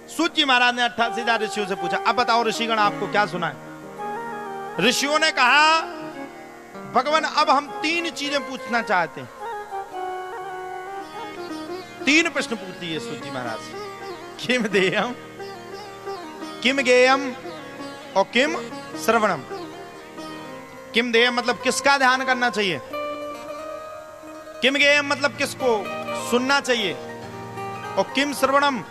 सूत जी महाराज ने 88,000 ऋषियों से पूछा, अब बताओ ऋषिगण आपको क्या सुना है? ऋषियों ने कहा, भगवान अब हम 3 चीजें पूछना चाहते हैं। 3 प्रश्न पूछ दिए सूत जी महाराज से। किम देयम, किम गेयम और किम श्रवणम। किम देयम मतलब किसका ध्यान करना चाहिए, किम गेयम मतलब किसको सुनना चाहिए, और किम श्रवणम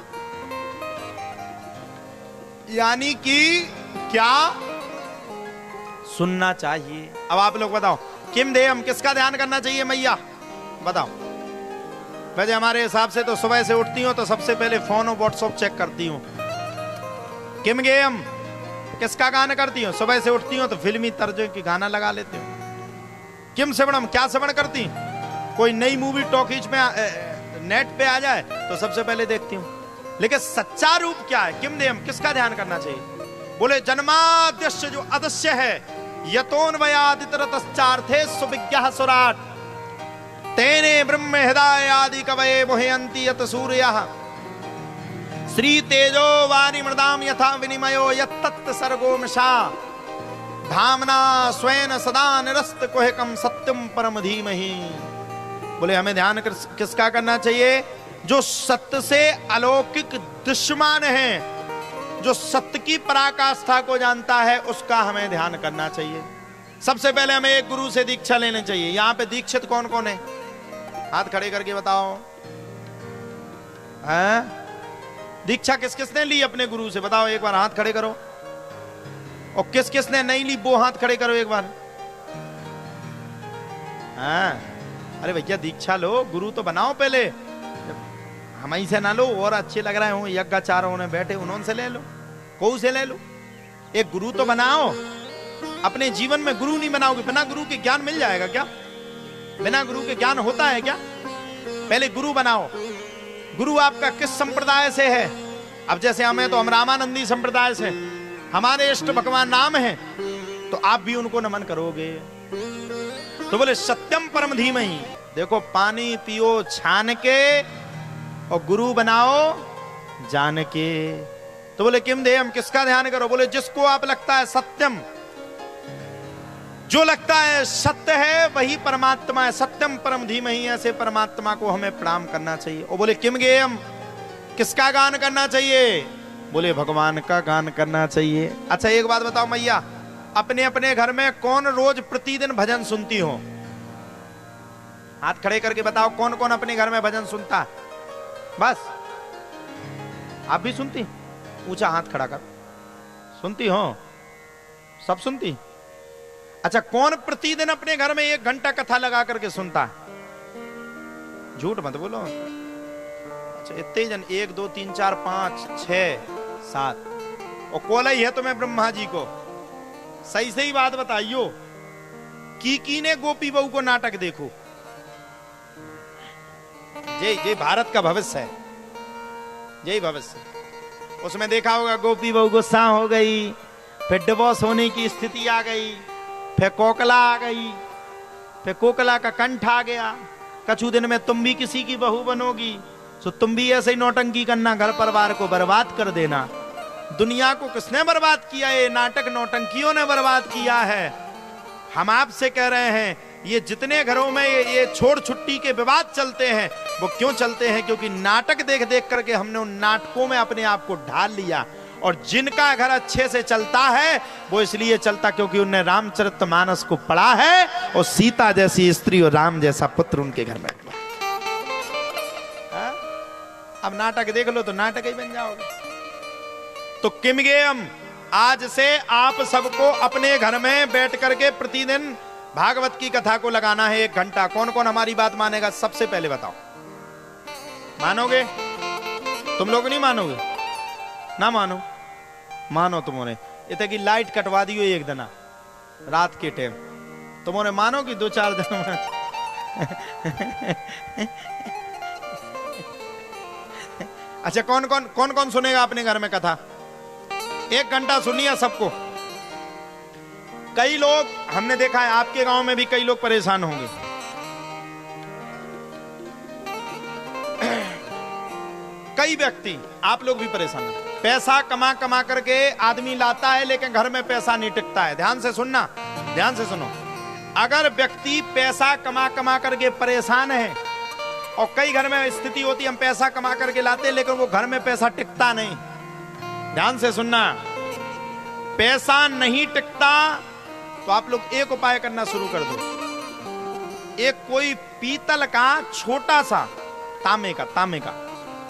यानी कि क्या सुनना चाहिए। अब आप लोग बताओ, किम देयम किसका ध्यान करना चाहिए मैया, बताओ। वैसे हमारे हिसाब से तो सुबह से उठती हूं तो सबसे पहले फोन और व्हाट्सएप चेक करती हूं। किम गेयम किसका गाना करती हूं, सुबह से उठती हूं तो फिल्मी तर्ज की गाना लगा लेती हूं। किम श्रवणम क्या श्रवण करती, कोई नई मूवी टॉकीज में नेट पे आ जाए तो सबसे पहले देखती हूं। लेकिन सच्चा रूप क्या है, किम देयम किसका ध्यान करना चाहिए? बोले जन्माद्यस्य जो अदस्य है, यतोन्वयादितरतश्चार्थे सुविज्ञः सुराट, तेने ब्रह्म हृदय आदि कवये मुह्यन्ति यत सूर्यः, श्री तेजो वारि मृदाम यथा विनिमयो यत्तत् सर्गो मृषा, धामना स्वेन सदा निरस्त कुहकम सत्यम परम धीमहि। बोले हमें ध्यान किसका करना चाहिए? जो सत्य से अलौकिक दृश्यमान है, जो सत्य की पराकाष्ठा को जानता है, उसका हमें ध्यान करना चाहिए। सबसे पहले हमें एक गुरु से दीक्षा लेनी चाहिए। यहां पे दीक्षित कौन कौन है, हाथ खड़े करके बताओ। हैं? दीक्षा किस किसने ली अपने गुरु से, बताओ एक बार हाथ खड़े करो। और किस किसने नहीं ली वो हाथ खड़े करो एक बार। हैं? अरे भैया दीक्षा लो, गुरु तो बनाओ पहले, हम ही से ना लो। और अच्छे लग रहे हो यज्ञाचार्यों ने बैठे, उन्होंने से ले लो, कोई से ले लो। एक गुरु तो बनाओ। अपने जीवन में गुरु नहीं बनाओगे, बिना गुरु के ज्ञान मिल जाएगा क्या? बिना गुरु के ज्ञान होता है क्या? पहले गुरु बनाओ। गुरु आपका किस संप्रदाय से है? अब जैसे हमें तो हम रामानंदी संप्रदाय से, हमारे इष्ट भगवान नाम है, तो आप भी उनको नमन करोगे। तो बोले सत्यम परम धीमहि। देखो पानी पियो छान के और गुरु बनाओ जान के। तो बोले किम देयम किसका ध्यान करो? बोले जिसको आप लगता है सत्यम, जो लगता है सत्य है वही परमात्मा है। सत्यम परम धीमहि, ऐसे परमात्मा को हमें प्रणाम करना चाहिए। और बोले किम गेयम किसका गान करना चाहिए? बोले भगवान का गान करना चाहिए। अच्छा एक बात बताओ मैया, अपने अपने घर में कौन रोज प्रतिदिन भजन सुनती हो? हाथ खड़े करके बताओ कौन कौन अपने घर में भजन सुनता? बस आप भी सुनती? ऊंचा हाथ खड़ा कर। सुनती हो? सब सुनती? अच्छा कौन प्रतिदिन अपने घर में 1 घंटा कथा लगा करके सुनता है? झूठ मत बोलो। अच्छा इतने जन, 1 2 3 4 5 6 7 और कोला ही है तुम्हें ब्रह्मा जी को। सही सही बात बताइयो। की ने गोपी बहू को नाटक देखो। ये भारत का भविष्य है, यही भविष्य। उसमें देखा होगा गोपी बहू गुस्सा हो गई, फिर डिवोर्स होने की स्थिति आ गई, फिर कोकला आ गई, फिर कोकला का कंठ आ गया। कछु दिन में तुम भी किसी की बहू बनोगी, तो तुम भी ऐसे ही नौटंकी करना, घर परिवार को बर्बाद कर देना। दुनिया को किसने बर्बाद किया? ये नाटक नौटंकियों ने बर्बाद किया है। हम आपसे कह रहे हैं, ये जितने घरों में ये छोड़ छुट्टी के विवाद चलते हैं, वो क्यों चलते हैं? क्योंकि नाटक देख देख करके हमने उन नाटकों में अपने आप को ढाल लिया। और जिनका घर अच्छे से चलता है वो इसलिए चलता क्योंकि उनने रामचरितमानस को पढ़ा है, और सीता जैसी स्त्री और राम जैसा पुत्र उनके घर में। अब नाटक देख लो तो नाटक ही बन जाओगे। तो किम गेयम, आज से आप सबको अपने घर में बैठ करके प्रतिदिन भागवत की कथा को लगाना है 1 घंटा। कौन कौन हमारी बात मानेगा? सबसे पहले बताओ। मानोगे? तुम लोग नहीं मानोगे? ना मानो, मानो तुमने। इतने की लाइट कटवा दियो 1 दिन रात के टाइम, तुमने मानो कि 2-4 दिन में अच्छा कौन कौन सुनेगा अपने घर में कथा? 1 घंटा सुनिए सबको। कई लोग हमने देखा है, आपके गांव में भी कई लोग परेशान होंगे। कई व्यक्ति, आप लोग भी परेशान हैं, पैसा कमा कमा करके आदमी लाता है लेकिन घर में पैसा नहीं टिकता है। ध्यान से सुनना, ध्यान से सुनो। अगर व्यक्ति पैसा कमा कमा करके परेशान है और कई घर में स्थिति होती है हम पैसा कमा करके लाते लेकिन वो घर में पैसा टिकता नहीं। ध्यान से सुनना, पैसा नहीं टिकता तो आप लोग एक उपाय करना शुरू कर दो। एक कोई पीतल का छोटा सा तांबे का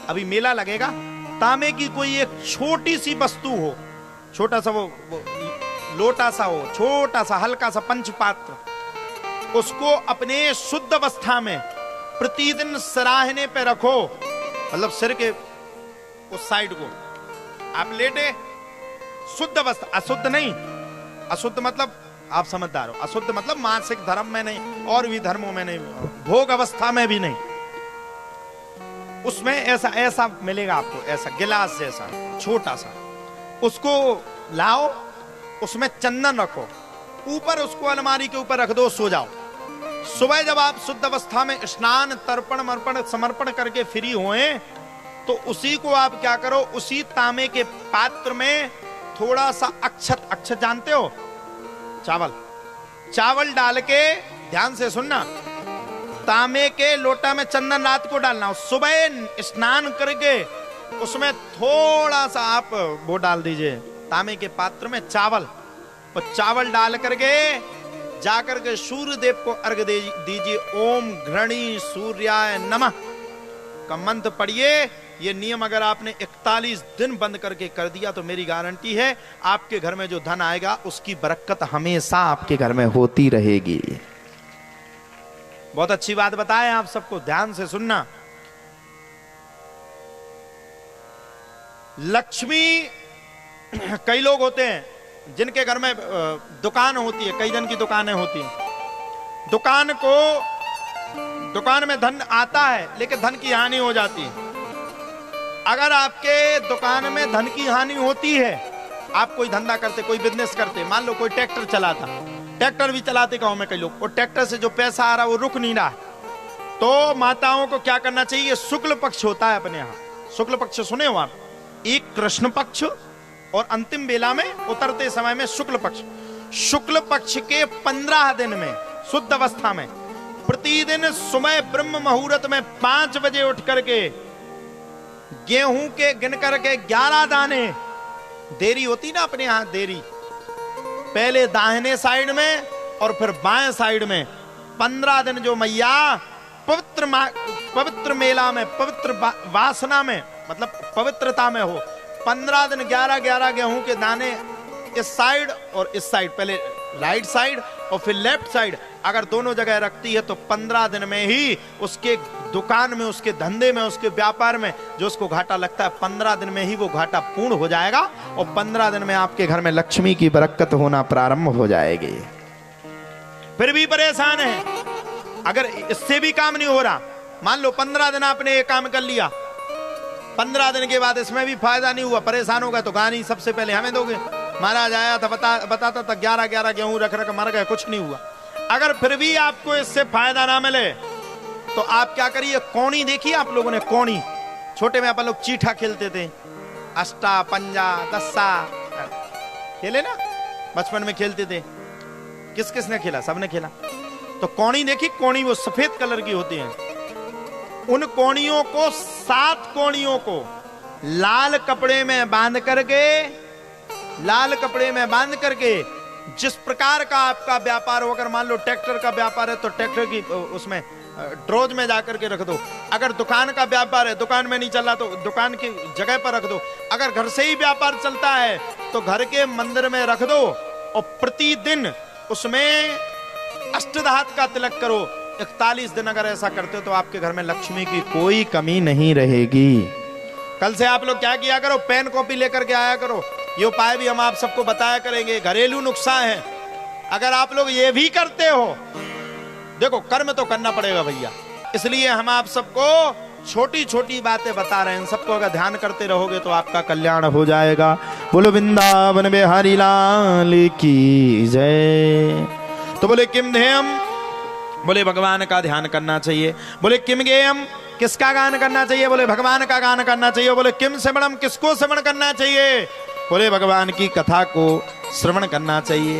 अभी मेला लगेगा, तांबे की कोई एक छोटी सी वस्तु हो, छोटा सा वो लोटा सा हो, छोटा सा हल्का सा पंचपात्र, उसको अपने शुद्ध अवस्था में प्रतिदिन सराहने पे रखो। मतलब सिर के उस साइड को आप लेटे, शुद्ध अवस्था, अशुद्ध नहीं, अशुद्ध मतलब आप समझदार हो, अशुद्ध मतलब मानसिक धर्म में नहीं और भी धर्मों में नहीं, भोग अवस्था में भी नहीं। उसमें ऐसा ऐसा मिलेगा आपको, ऐसा गिलास जैसा छोटा सा, उसको लाओ, उसमें चंदन रखो, ऊपर उसको अलमारी के ऊपर रख दो, सो जाओ। सुबह जब आप शुद्ध अवस्था में स्नान तर्पण मर्पण समर्पण करके फ्री हुए तो उसी को आप क्या करो, उसी तांबे के पात्र में थोड़ा सा अक्षत, अक्षत जानते हो, चावल डाल के, ध्यान से सुनना, तांबे के लोटा में चंदन रात को डालना, सुबह स्नान करके उसमें थोड़ा सा आप वो डाल दीजिए तांबे के पात्र में चावल, और चावल डाल करके जाकर के सूर्य देव को अर्घ दीजिए। ओम घृणी सूर्याय नमः का मंत्र पढ़िए। ये नियम अगर आपने 41 दिन बंद करके कर दिया तो मेरी गारंटी है आपके घर में जो धन आएगा उसकी बरकत हमेशा आपके घर में होती रहेगी। बहुत अच्छी बात बताएं आप सबको, ध्यान से सुनना। लक्ष्मी, कई लोग होते हैं जिनके घर में दुकान होती है, कई जन की दुकानें होती हैं, दुकान में धन आता है लेकिन धन की हानि हो जाती है। अगर आपके दुकान में धन की हानि होती है, आप कोई धंधा करते, कोई बिजनेस करते, मान लो कोई ट्रैक्टर चलाता, ट्रैक्टर भी चलाते गांव में कई लोग, और ट्रैक्टर से जो पैसा आ रहा है वो रुक नहीं रहा, तो माताओं को क्या करना चाहिए, शुक्ल पक्ष होता है अपने यहाँ, शुक्ल पक्ष सुने हो आप, एक कृष्ण पक्ष और अंतिम बेला में उतरते समय में शुक्ल पक्ष। शुक्ल पक्ष के 15 दिन में शुद्ध अवस्था में प्रतिदिन सुबह ब्रह्म मुहूर्त में 5 बजे उठ करके गेहूं के गिन करके 11 दाने, देरी होती ना अपने यहां देरी, पहले दाहिने साइड में और फिर बाएं साइड में 15 दिन जो मैया पवित्र मेला में, पवित्र वासना में, मतलब पवित्रता में हो, 15 दिन 11 गेहूं के दाने इस साइड और इस साइड, पहले राइट साइड और फिर लेफ्ट साइड, अगर दोनों जगह रखती है तो 15 दिन में ही उसके दुकान में, उसके धंधे में, उसके व्यापार में जो उसको घाटा लगता है 15 दिन में ही वो घाटा पूर्ण हो जाएगा और 15 दिन में आपके घर में लक्ष्मी की बरकत होना प्रारंभ हो जाएगी। फिर भी परेशान है, अगर इससे भी काम नहीं हो रहा, मान लो 15 दिन आपने ये काम कर लिया, 15 दिन के बाद इसमें भी फायदा नहीं हुआ, परेशान होगा तो गानी सबसे पहले हमें दोगे, महाराज आया था बताता था 11 गेहूं रख मर गए, कुछ नहीं हुआ। अगर फिर भी आपको इससे फायदा ना मिले तो आप क्या करिए, कौड़ी देखिए आप लोगों ने, कौड़ी, छोटे में अपन लोग चीठा खेलते थे, अष्टा पंजा दस्सा खेले ना, बचपन में खेलते थे, किस किस ने खेला, सबने खेला। तो कौड़ी देखी, कौड़ी वो सफेद कलर की होती है, उन कौड़ियों को 7 कौड़ियों को लाल कपड़े में बांध करके जिस प्रकार का आपका व्यापार हो, अगर मान लो ट्रैक्टर का व्यापार है तो ट्रैक्टर की उसमें ड्रोज में जाकर के रख दो, अगर दुकान का व्यापार है, दुकान में नहीं चल रहा तो दुकान की जगह पर रख दो, अगर घर से ही व्यापार चलता है तो घर के मंदिर में रख दो और प्रतिदिन उसमें अष्टधात का तिलक करो। 41 दिन अगर ऐसा करते हो तो आपके घर में लक्ष्मी की कोई कमी नहीं रहेगी। कल से आप लोग क्या किया करो, पेन कॉपी लेकर के आया करो, ये उपाय भी हम आप सबको बताया करेंगे, घरेलू नुस्खा है, अगर आप लोग ये भी करते हो, देखो कर्म तो करना पड़ेगा भैया, इसलिए हम आप सबको छोटी छोटी बातें बता रहे हैं, सबको अगर ध्यान करते रहोगे तो आपका कल्याण हो जाएगा। बोलो वृंदावन बिहारी लाल की जय। तो बोले किम ध्येयम, बोले भगवान का ध्यान करना चाहिए, बोले किम गेयम, किसका गान करना चाहिए? बोले भगवान का गान करना चाहिए। बोले किम श्रवणम, किसको श्रवण करना चाहिए? बोले भगवान की कथा को श्रवण करना चाहिए।